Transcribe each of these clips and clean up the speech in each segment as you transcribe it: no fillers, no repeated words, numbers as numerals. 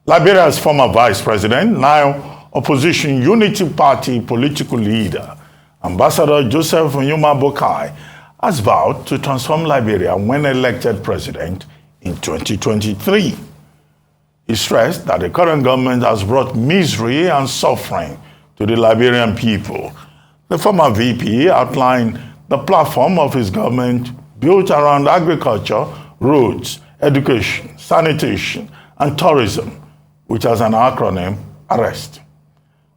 Liberia's former vice president, now opposition Unity Party political leader, Ambassador Joseph Boakai, has vowed to transform Liberia when elected president in 2023. He stressed that the current government has brought misery and suffering to the Liberian people. The former VP outlined the platform of his government built around agriculture, roads, education, sanitation, and tourism, which has an acronym, ARREST.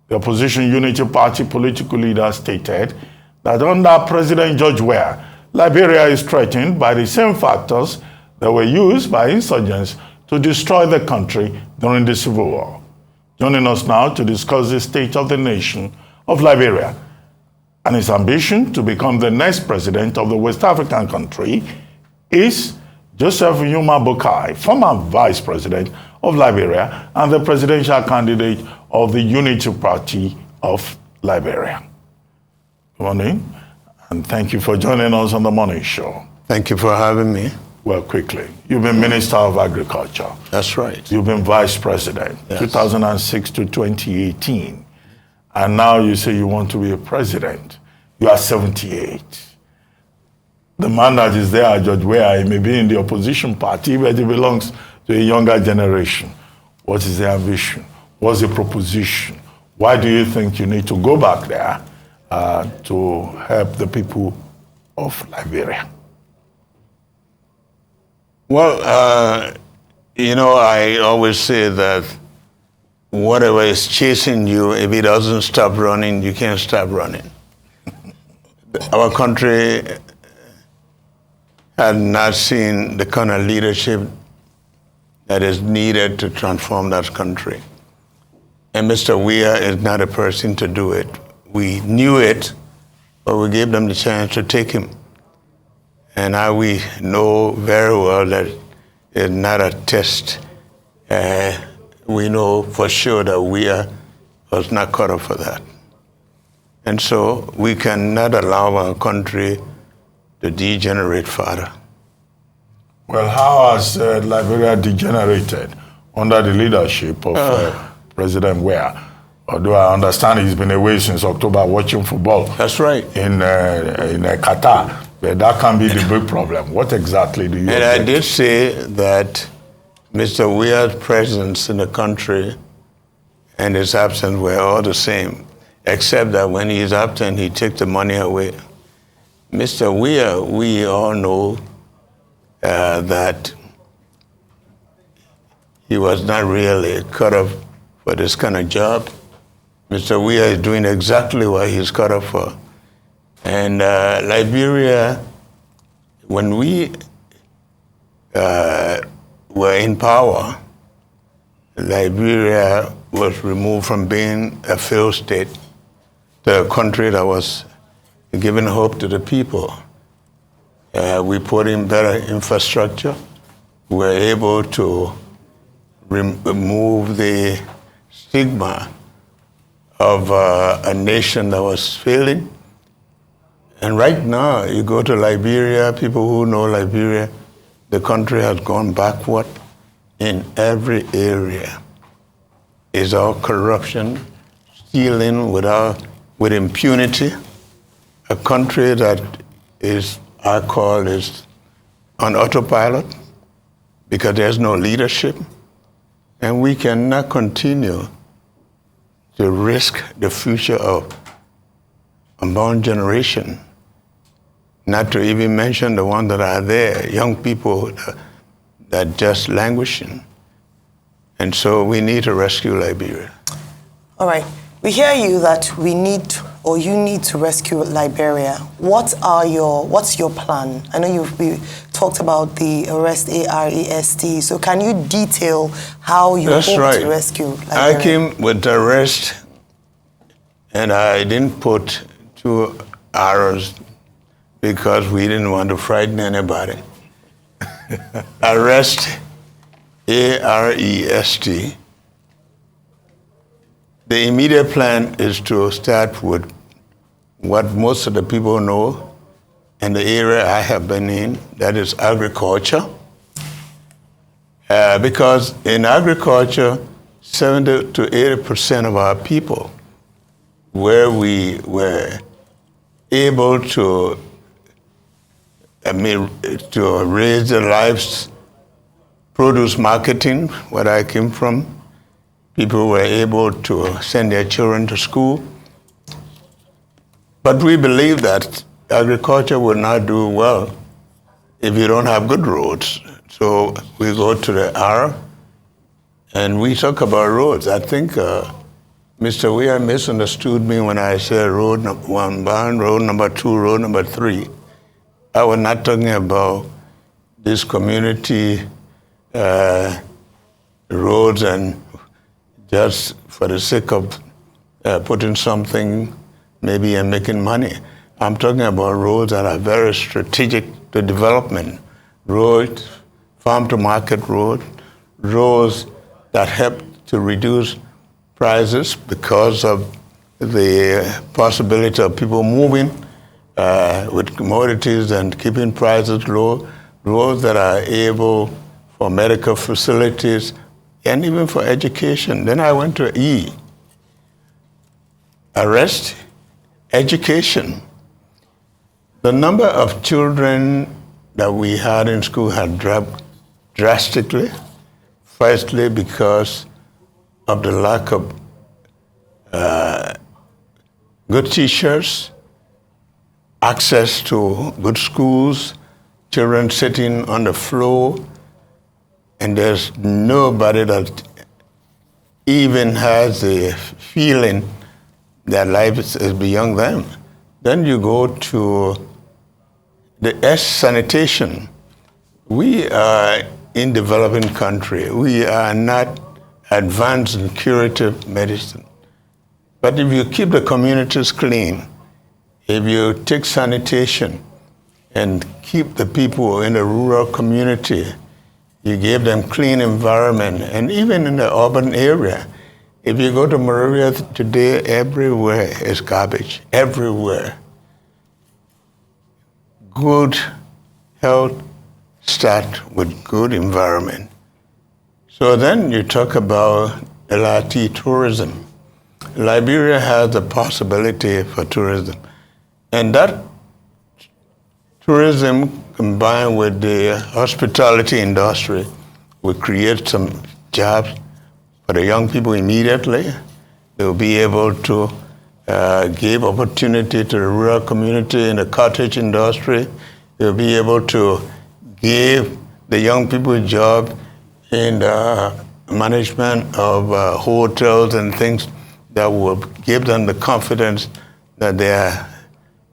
The opposition Unity Party political leader stated that under President George Weah, Liberia is threatened by the same factors that were used by insurgents to destroy the country during the Civil War. Joining us now to discuss the state of the nation of Liberia and his ambition to become the next president of the West African country is Joseph Boakai, former vice president of Liberia and the presidential candidate of the Unity Party of Liberia. Good morning, and thank you for joining us on the morning show. Thank you for having me. Well, quickly, you've been Minister of Agriculture. That's right. You've been Vice President, yes. 2006 to 2018. And now you say you want to be a president. You are 78. The man that is there, George Weah, he may be in the opposition party, but he belongs to a younger generation. What is the ambition? What's the proposition? Why do you think you need to go back there to help the people of Liberia? Well, I always say that whatever is chasing you, if it doesn't stop running, you can't stop running. Our country had not seen the kind of leadership that is needed to transform that country. And Mr. Weah is not a person to do it. We knew it, but we gave them the chance to take him. And now we know very well that it's not a test. We know for sure that Weah was not cut up for that. And so we cannot allow our country to degenerate further. Well, how has Liberia degenerated under the leadership of President Weah? Although I understand he's been away since October watching football. That's right. In Qatar. But that can be the big problem. What exactly do you And I did say that Mr. Weah's presence in the country and his absence were all the same, except that when he's absent, he takes the money away. Mr. Weah, we all know that he was not really cut up for this kind of job. Mr. Weah is doing exactly what he's cut up for. And Liberia, when we were in power, Liberia was removed from being a failed state to a country that was giving hope to the people. We put in better infrastructure. We were able to remove the stigma of a nation that was failing. And right now, you go to Liberia, people who know Liberia, the country has gone backward in every area. It's all corruption, stealing with impunity. A country that is, I call, is on autopilot because there's no leadership. And we cannot continue to risk the future of unborn generation. Not to even mention the ones that are there, young people that just languishing. And so we need to rescue Liberia. All right. We hear you that we need, or you need to rescue Liberia. What's your plan? I know we talked about the ARREST, AREST. So can you detail how you hope to rescue Liberia? I came with ARREST, and I didn't put 2 arrows because we didn't want to frighten anybody. ARREST, AREST. The immediate plan is to start with what most of the people know in the area I have been in, that is agriculture. Because in agriculture, 70 to 80% of our people, where we were able to, to raise their lives, produce marketing, where I came from. People were able to send their children to school. But we believe that agriculture will not do well if you don't have good roads. So we go to the R and we talk about roads. I think Mr. Weah misunderstood me when I said road number 1, road number 2, road number 3. I was not talking about this community roads and just for the sake of putting something maybe and making money. I'm talking about roads that are very strategic to development. Roads, farm to market roads that help to reduce prices because of the possibility of people moving with commodities and keeping prices low. Roads that are able for medical facilities and even for education. Then I went to E, arrest, education. The number of children that we had in school had dropped drastically. Firstly, because of the lack of good teachers, access to good schools, children sitting on the floor, and there's nobody that even has the feeling that life is beyond them. Then you go to the S, sanitation. We are in developing country. We are not advanced in curative medicine. But if you keep the communities clean, if you take sanitation and keep the people in the rural community, you give them clean environment, and even in the urban area, if you go to Monrovia today, everywhere is garbage, everywhere. Good health start with good environment. So then you talk about LRT tourism. Liberia has the possibility for tourism. And that tourism combined with the hospitality industry will create some jobs for the young people immediately. They'll be able to give opportunity to the rural community in the cottage industry. They'll be able to give the young people a job in the management of hotels and things that will give them the confidence that there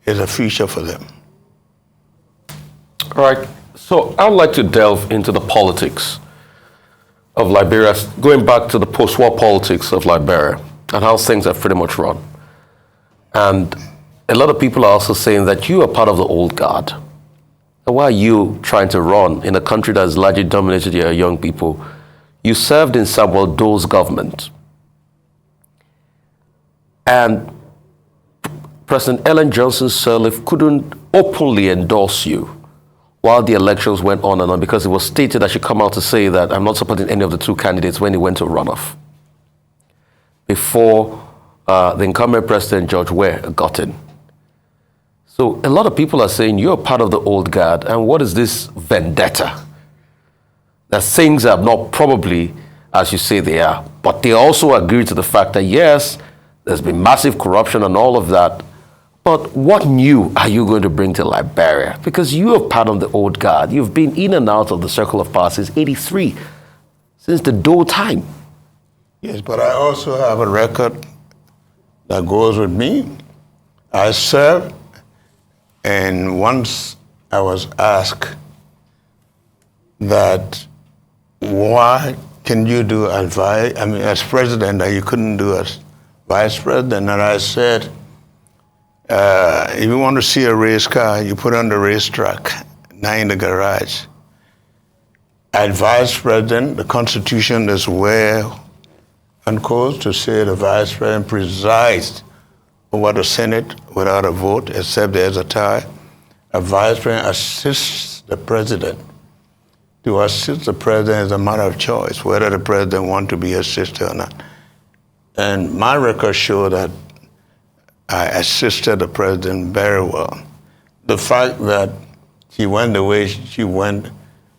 is a future for them. All right, so I would like to delve into the politics of Liberia, going back to the post-war politics of Liberia and how things are pretty much run. And a lot of people are also saying that you are part of the old guard. And why are you trying to run in a country that is largely dominated by young people? You served in Samuel Doe's government. And President Ellen Johnson Sirleaf couldn't openly endorse you while the elections went on and on, because it was stated that she come out to say that I'm not supporting any of the two candidates when he went to runoff before the incumbent president, George Weah, got in. So a lot of people are saying you're part of the old guard, and what is this vendetta? That things are not probably as you say they are, but they also agree to the fact that yes, there's been massive corruption and all of that. But what new are you going to bring to Liberia? Because you are part of the old guard. You've been in and out of the circle of power since '83, since the Doe time. Yes, but I also have a record that goes with me. I served, and once I was asked that why can you do as president that you couldn't do as vice president, and I said, if you want to see a race car, you put it on the racetrack, not in the garage. As vice president, the Constitution is well unclosed to say the vice president presides over the Senate without a vote, except there's a tie. A vice president assists the president to assist the president is a matter of choice, whether the president wants to be assisted or not. And my records show that I assisted the president very well. The fact that she went the way she went,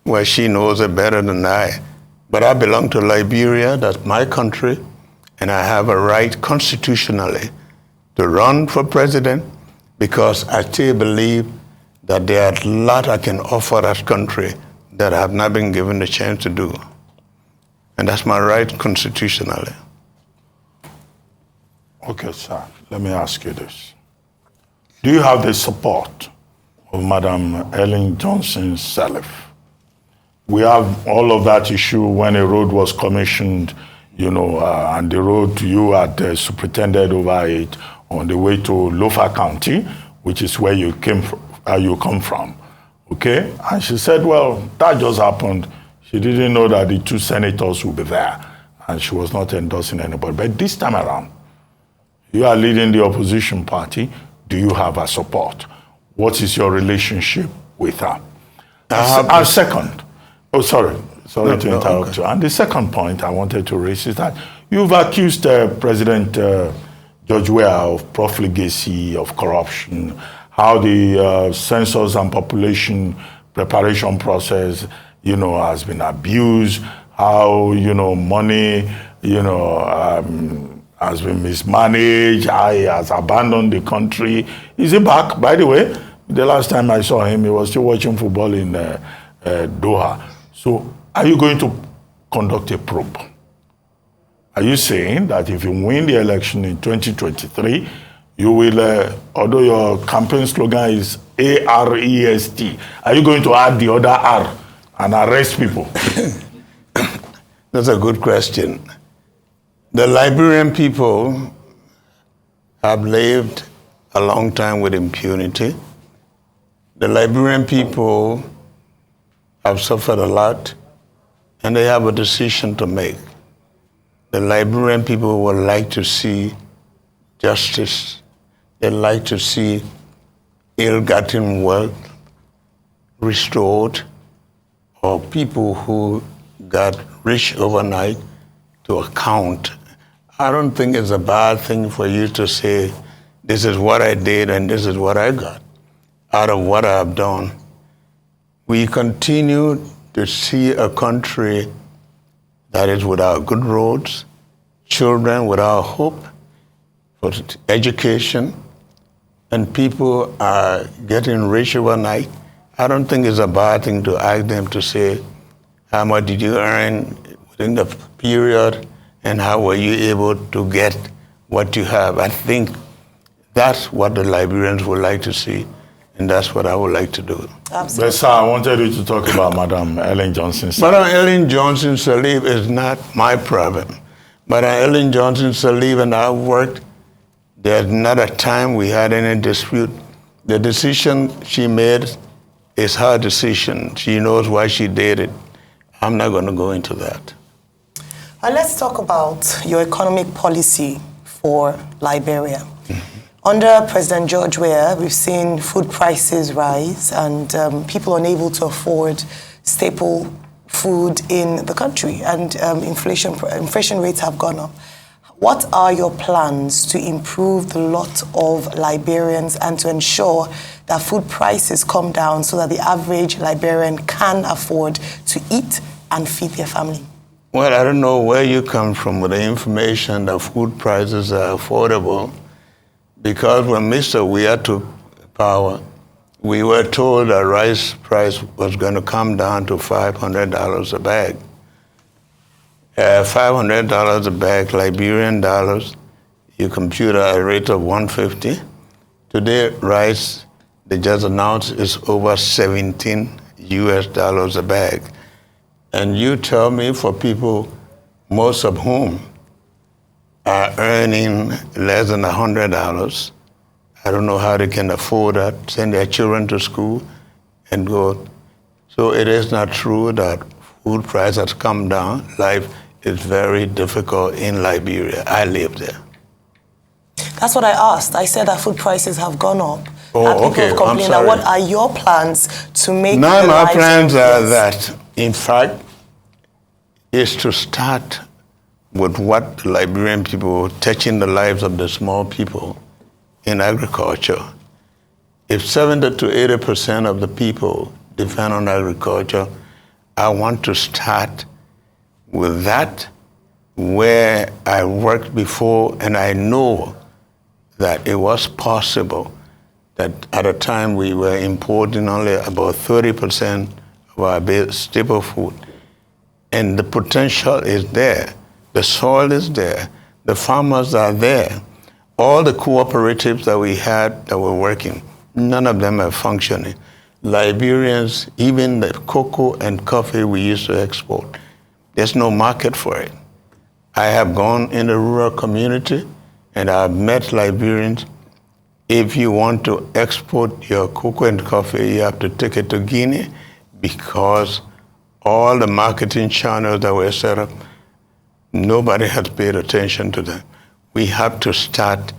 well, she knows it better than I. But I belong to Liberia, that's my country, and I have a right constitutionally to run for president because I still believe that there are a lot I can offer that country that I have not been given the chance to do. And that's my right constitutionally. Okay, sir, let me ask you this. Do you have the support of Madam Ellen Johnson Sirleaf? We have all of that issue when a road was commissioned, and the road you had superintended over it on the way to Lofa County, which is where you come from, okay? And she said, well, that just happened. She didn't know that the two senators would be there, and she was not endorsing anybody. But this time around, you are leading the opposition party. Do you have her support? What is your relationship with her? And second, sorry to interrupt you. And the second point I wanted to raise is that you've accused President George Weah of profligacy, of corruption, how the census and population preparation process, has been abused, how, money, has been mismanaged, how he has abandoned the country. Is he back, by the way? The last time I saw him, he was still watching football in Doha. So are you going to conduct a probe? Are you saying that if you win the election in 2023, you will, although your campaign slogan is AREST, are you going to add the other R and arrest people? That's a good question. The Liberian people have lived a long time with impunity. The Liberian people have suffered a lot, and they have a decision to make. The Liberian people would like to see justice. They like to see ill-gotten wealth restored, or people who got rich overnight to account. I don't think it's a bad thing for you to say, this is what I did and this is what I got out of what I have done. We continue to see a country that is without good roads, children without hope for education, and people are getting rich overnight. I don't think it's a bad thing to ask them to say, how much did you earn within the period, and how were you able to get what you have? I think that's what the Liberians would like to see, and that's what I would like to do. Absolutely. But sir, I wanted you to talk about Madam Ellen Johnson Sirleaf. Madam Ellen Johnson Sirleaf is not my problem. Madam Ellen Johnson Sirleaf and I worked. There's not a time we had any dispute. The decision she made is her decision. She knows why she did it. I'm not going to go into that. Let's talk about your economic policy for Liberia. Under President George Weah, we've seen food prices rise and people unable to afford staple food in the country, and inflation rates have gone up. What are your plans to improve the lot of Liberians and to ensure that food prices come down so that the average Liberian can afford to eat and feed their family? Well, I don't know where you come from with the information that food prices are affordable, because when Mr. Weah took power, we were told that rice price was going to come down to $500 a bag. $500 a bag, Liberian dollars, you compute at a rate of 150. Today, rice, they just announced, is over 17 US dollars a bag. And you tell me, for people, most of whom are earning less than $100, I don't know how they can afford that, send their children to school and go. So it is not true that food prices has come down. Life is very difficult in Liberia. I live there. That's what I asked. I said that food prices have gone up. Oh, and people okay. have complained. I'm sorry. What are your plans to make None of my plans are that. in fact, is to start with what the Liberian people, touching the lives of the small people in agriculture. If 70 to 80% of the people depend on agriculture, I want to start with that, where I worked before, and I know that it was possible that at a time we were importing only about 30% of our staple food. And the potential is there. The soil is there. The farmers are there. All the cooperatives that we had that were working, none of them are functioning. Liberians, even the cocoa and coffee we used to export, there's no market for it. I have gone in the rural community and I've met Liberians. If you want to export your cocoa and coffee, you have to take it to Guinea, because all the marketing channels that were set up, nobody has paid attention to them. We have to start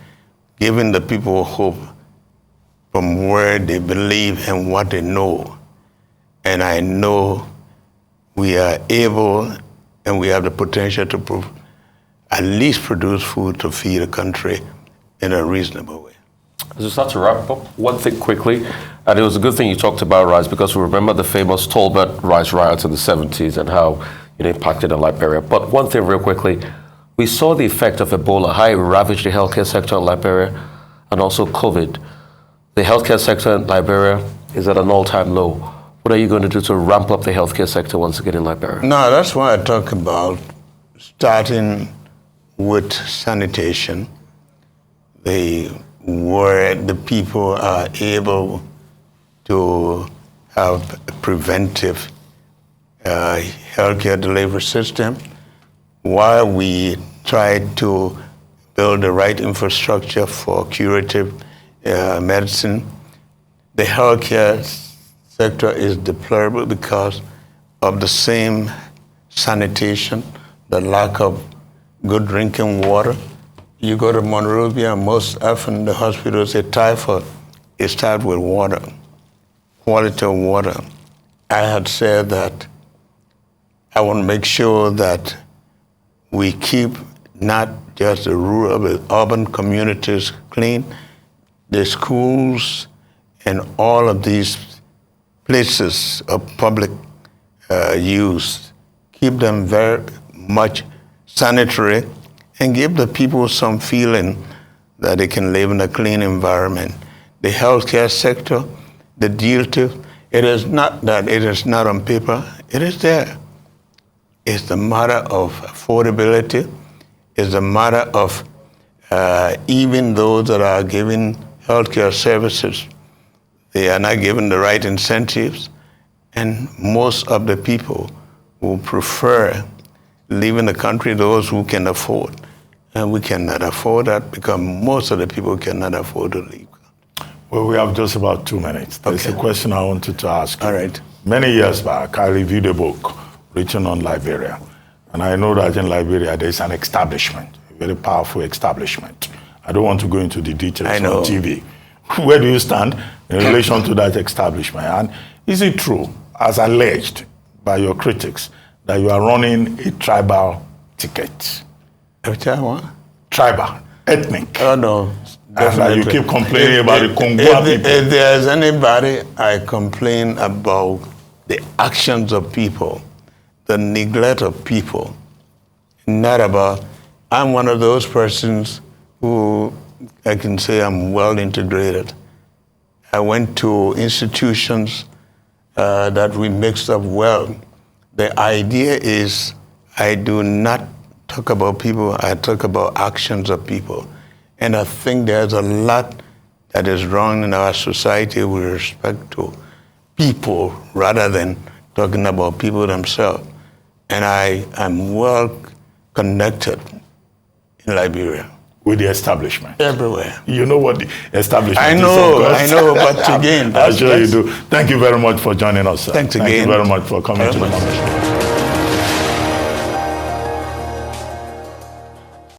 giving the people hope from where they believe and what they know. And I know we are able and we have the potential to at least produce food to feed a country in a reasonable way. As we start to wrap up, one thing quickly, and it was a good thing you talked about rice, because we remember the famous Tolbert rice riots in the 70s and how it impacted in Liberia. But one thing real quickly, we saw the effect of Ebola, how it ravaged the healthcare sector in Liberia, and also COVID. The healthcare sector in Liberia is at an all-time low. What are you going to do to ramp up the healthcare sector once again in Liberia? No, that's why I talk about starting with sanitation, where the people are able to have a preventive healthcare delivery system, while we try to build the right infrastructure for curative medicine. The healthcare sector is deplorable because of the same sanitation, the lack of good drinking water. You go to Monrovia, most often the hospitals say typhoid. It starts with water, quality of water. I had said that I want to make sure that we keep not just the rural, but urban communities clean, the schools and all of these places of public use, keep them very much sanitary, and give the people some feeling that they can live in a clean environment. The healthcare sector, the DILTIF, it is not that it is not on paper, it is there. It's the matter of affordability, it's a matter of even those that are giving healthcare services, they are not given the right incentives, and most of the people will prefer leaving the country, those who can afford. And we cannot afford that because most of the people cannot afford to leave. Well, we have just about 2 minutes. There's a question I wanted to ask you. All right. Many years back, I reviewed a book written on Liberia. And I know that in Liberia, there's an establishment, a very powerful establishment. I don't want to go into the details on TV. Where do you stand in relation to that establishment? And is it true, as alleged by your critics, that you are running a tribal ticket? Tribal, ethnic. Oh, no. And you keep complaining about the Congo people. If there's anybody I complain about the actions of people, the neglect of people, not about, I'm one of those persons who I can say I'm well integrated. I went to institutions that we mixed up well. The idea is I do not talk about people, I talk about actions of people. And I think there's a lot that is wrong in our society with respect to people rather than talking about people themselves. And I am well connected in Liberia. With the establishment? Everywhere. You know what the establishment I is, know, but again, I'm sure you do. Thank you very much for joining us, sir. Thanks again. Thank you very much for coming to the conversation.